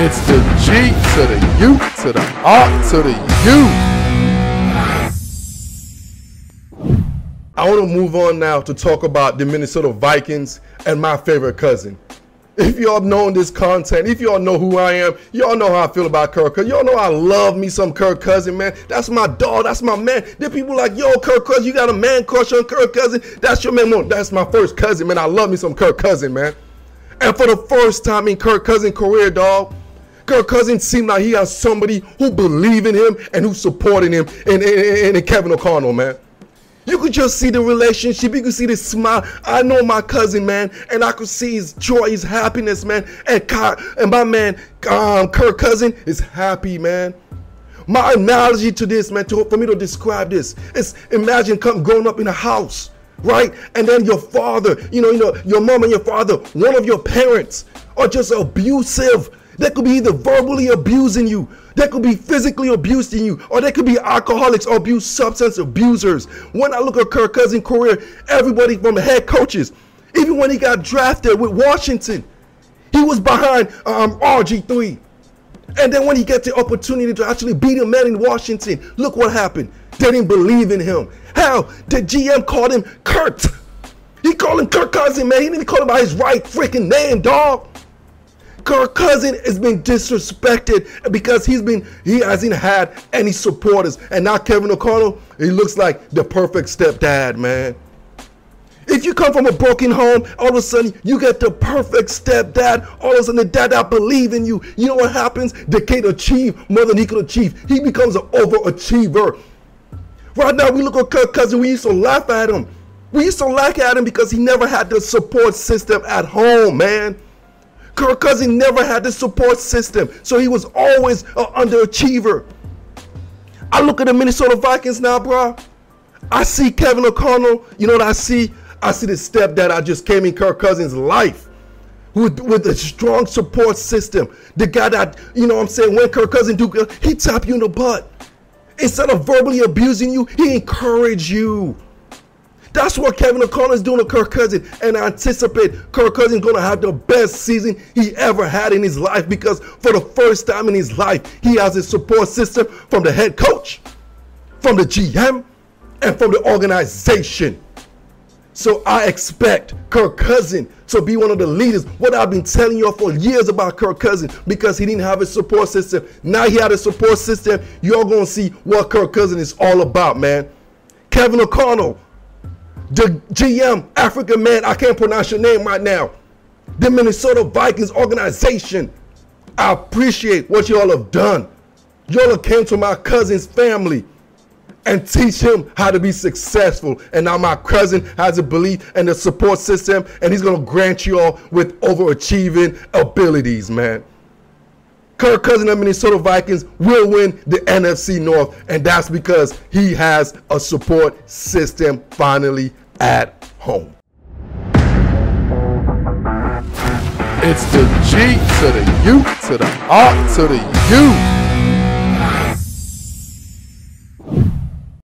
It's the G to the U to the R to the U. I want to move on now to talk about the Minnesota Vikings and my favorite cousin. If y'all know this content, if y'all know who I am, y'all know how I feel about Kirk. Y'all know I love me some Kirk Cousin, man. That's my dog. That's my man. There people like, yo, Kirk Cousin, you got a man crush on Kirk Cousin. That's your man. No, that's my first cousin, man. I love me some Kirk Cousin, man. And for the first time in Kirk Cousin career, dog, Kirk Cousin seemed like he has somebody who believe in him and who supporting him in Kevin O'Connell, man. You could just see the relationship. You could see the smile. I know my cousin, man, and I could see his joy, his happiness, man. And my man, Kirk Cousin, is happy, man. My analogy to this, man, for me to describe this, is imagine growing up in a house, right? And then your father, your mom and your father, one of your parents are just abusive. They could be either verbally abusing you, they could be physically abusing you, or they could be alcoholics or substance abusers. When I look at Kirk Cousin's career, everybody from the head coaches, even when he got drafted with Washington, he was behind RG3. And then when he got the opportunity to actually beat a man in Washington, look what happened. They didn't believe in him. Hell, the GM called him Kurt. He called him Kirk Cousin, man. He didn't call him by his right freaking name, dog. Kirk Cousin has been disrespected because he hasn't had any supporters. And now Kevin O'Connell, he looks like the perfect stepdad, man. If you come from a broken home, all of a sudden you get the perfect stepdad. All of a sudden the dad that believe in you. You know what happens? The kid achieve more than he could achieve. He becomes an overachiever. Right now we look at Kirk Cousin, we used to laugh at him. We used to laugh at him because he never had the support system at home, man. Kirk Cousin never had the support system, so he was always an underachiever. I look at the Minnesota Vikings now, bro. I see Kevin O'Connell. You know what I see? I see the stepdad I just came in Kirk Cousin's life with a strong support system. The guy that, when Kirk Cousin do good, he tap you in the butt. Instead of verbally abusing you, he encourage you. That's what Kevin O'Connell is doing to Kirk Cousin, and I anticipate Kirk Cousin going to have the best season he ever had in his life because for the first time in his life, he has a support system from the head coach, from the GM, and from the organization. So I expect Kirk Cousin to be one of the leaders. What I've been telling you for years about Kirk Cousin, because he didn't have a support system. Now he had a support system. You're going to see what Kirk Cousin is all about, man. Kevin O'Connell, the GM, African man, I can't pronounce your name right now. The Minnesota Vikings organization. I appreciate what you all have done. You all came to my cousin's family and teach him how to be successful. And now my cousin has a belief and a support system, and he's going to grant you all with overachieving abilities, man. Kirk Cousin of Minnesota Vikings will win the NFC North, and that's because he has a support system finally at home. It's the G to the U to the R to the U.